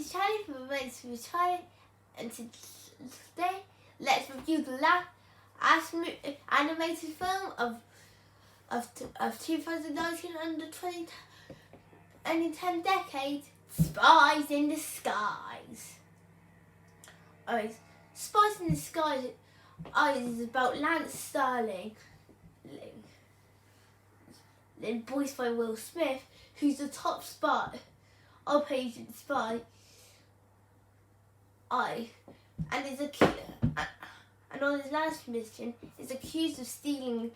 is Charlie from Events with Charlie, and today let's review the last animated film of 2019 and the 2010 decade, Spies in the Skies. Alright, Spies in the Skies is about Lance Sterling, voiced by Will Smith, who's the top spy, Agent Spy, and on his last mission is accused of stealing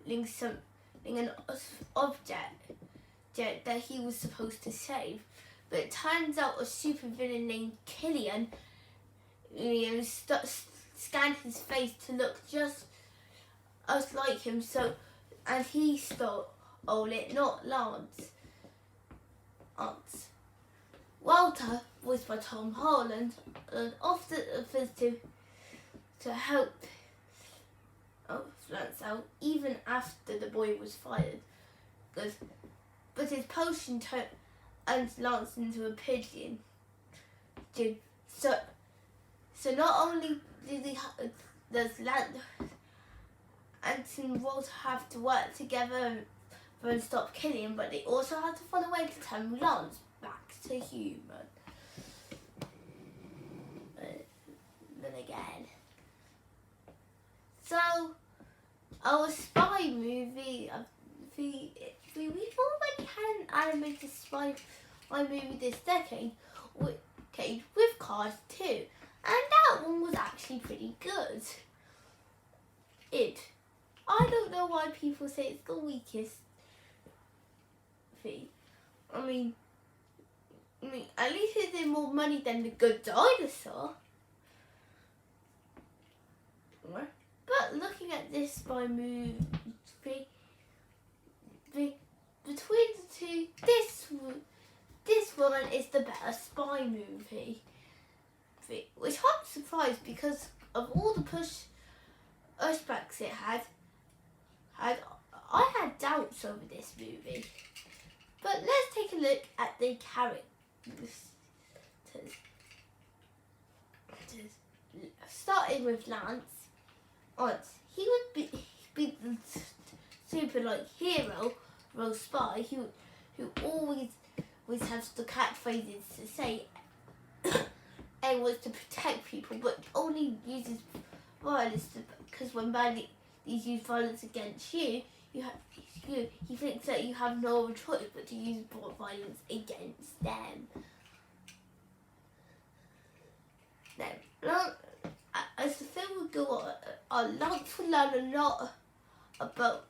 an object that he was supposed to save. But it turns out a supervillain named Killian scanned his face to look just as like him, and he stole it, not Lance. Walter, voiced by Tom Holland, often offers to help Lance out even after the boy was fired. But his potion turns Lance into a pigeon. So not only does Lance and Walter have to work together and stop Killian, but they also have to find a way to turn Lance back to human. Then again. So, our spy movie, we've already had an animated spy movie this decade with Cars 2, and that one was actually pretty good. I don't know why people say it's the weakest thing. I mean, at least it did more money than The Good Dinosaur. But looking at this spy movie, between the two, this one is the better spy movie. Which I'm surprised because of all the pushbacks it had. I had doubts over this movie. But let's take a look at the characters. Starting with Lance. He would be the super hero spy who always has the catchphrases to say and wants to protect people, but only uses violence because when baddies use violence against you, he thinks that you have no other choice but to use violence against them. Now, as the film would go on, Lance will learn a lot about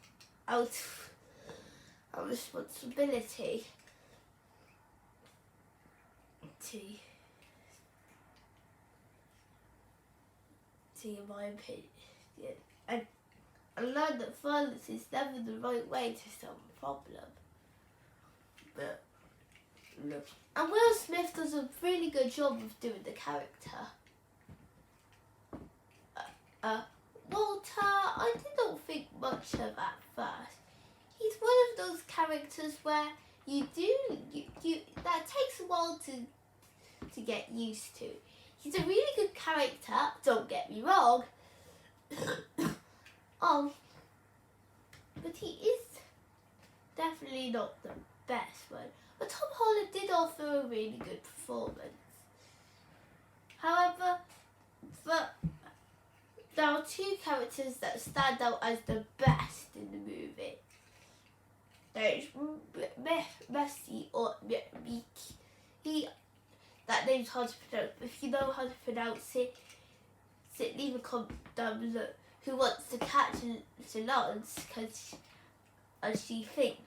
our responsibility in my opinion, and learn that violence is never the right way to solve a problem. And Will Smith does a really good job of doing the character. Walter, I didn't think much of at first. He's one of those characters where that takes a while to get used to. He's a really good character, don't get me wrong. But he is definitely not the best one. But Tom Holland did offer a really good performance. However, there are two characters that stand out as the best in the movie. There's Messi or Miki. That name's hard to pronounce. If you know how to pronounce it, leave a comment down below. Who wants to catch Lance because she thinks,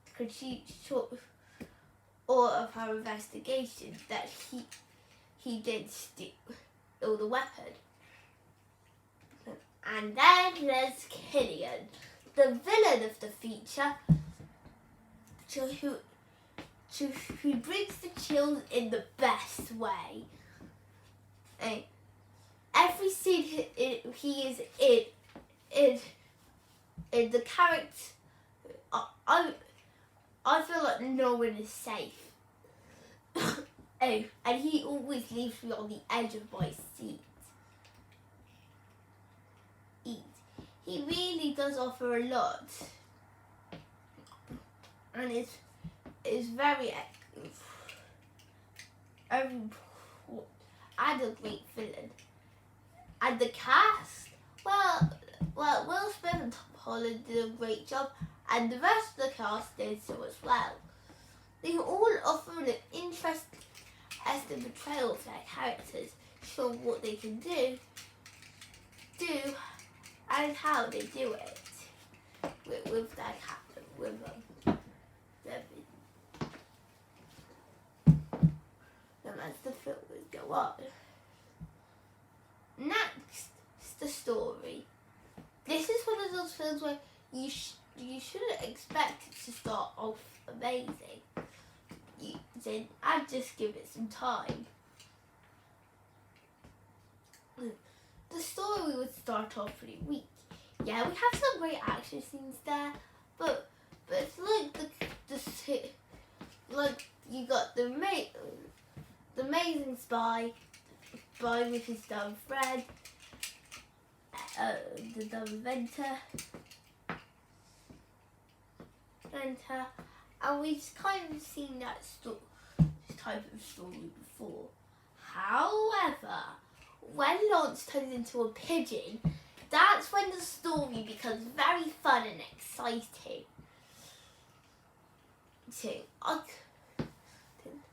because she short all of her investigation that he did steal the weapon. And then there's Killian, the villain of the feature, who brings the chills in the best way. And every scene he is in the character, I feel like no one is safe. Oh, and he always leaves me on the edge of my seat. He really does offer a lot, and is very and a great villain. And the cast, well, Will Smith and Tom Holland did a great job, and the rest of the cast did so as well. They all offer an interesting portrayal of their characters, show what they can do, and how they do it with their captain, with them. Then as the film will go on. Next, the story. This is one of those films where you shouldn't expect it to start off amazing. Then I'd just give it some time. The story would start off pretty weak. Yeah, we have some great action scenes there, but it's like you got the amazing spy with his dumb friend, the dumb inventor, and we've kind of seen that type of story before. However, when Lance turns into a pigeon, that's when the story becomes very fun and exciting.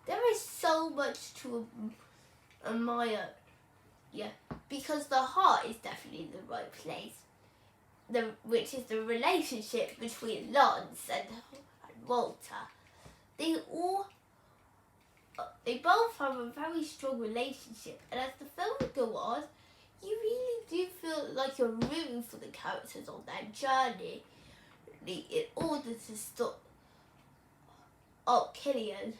There is so much to admire, because the heart is definitely in the right place, which is the relationship between Lance and Walter. They both have a very strong relationship, and as the film goes on, you really do feel like you're rooting for the characters on their journey in order to stop Killian.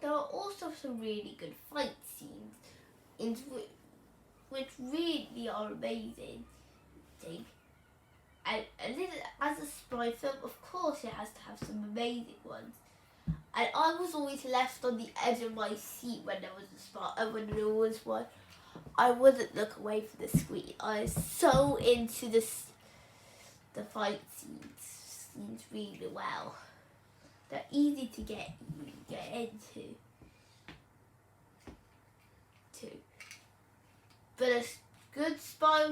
There are also some really good fight scenes which really are amazing. And as a spy film, of course it has to have some amazing ones. And I was always left on the edge of my seat when there was a spy, when there was one. I wouldn't look away from the screen. I was so into the fight scenes really well. They're easy to get into. But a good spy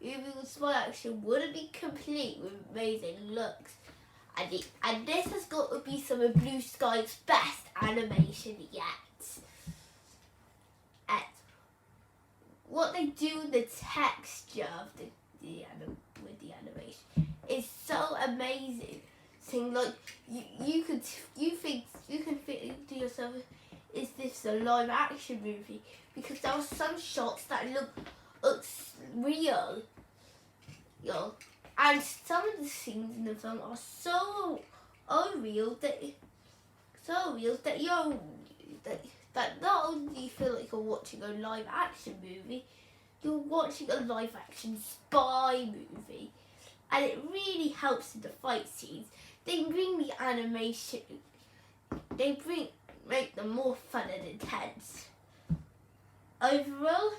movie with spy action wouldn't be complete with amazing looks. And this has got to be some of Blue Sky's best animation yet. And what they do with the texture of with the animation is so amazing. Saying like you can think to yourself, is this a live action movie? Because there are some shots that look real, and some of the scenes in the film are so unreal that that not only do you feel like you're watching a live action movie, you're watching a live action spy movie, and it really helps in the fight scenes. They bring the animation, make them more fun and intense. Overall,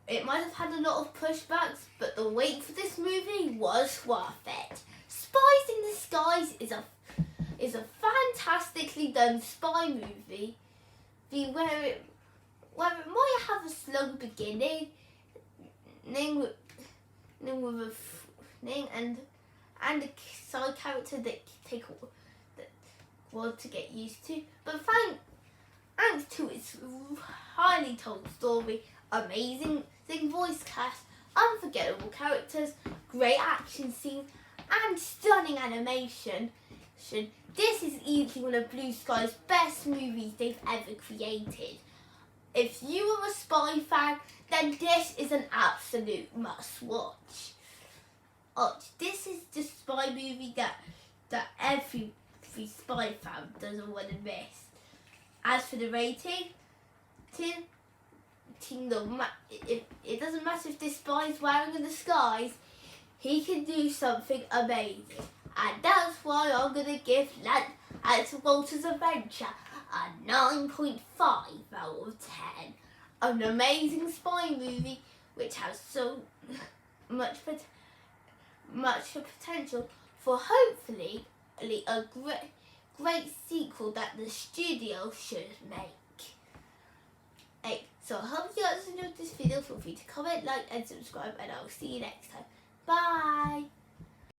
it might have had a lot of pushbacks, but the wait for this movie was worth it. Spies in Disguise is a fantastically done spy movie, where it might have a slow beginning, and a side character that to get used to, but thanks to its highly told story, amazing voice cast, unforgettable characters, great action scenes, and stunning animation, this is easily one of Blue Sky's best movies they've ever created. If you are a spy fan, then this is an absolute must-watch. This is the spy movie that every spy fan doesn't want to miss. As for the rating, it doesn't matter if this spy's wearing a disguise, he can do something amazing. And that's why I'm going to give Alex Walter's Adventure a 9.5 out of 10. An amazing spy movie which has so much potential for hopefully a great sequel that the studio should make. So I hope you guys enjoyed this video. Feel free to comment, like and subscribe, and I'll see you next time. Bye!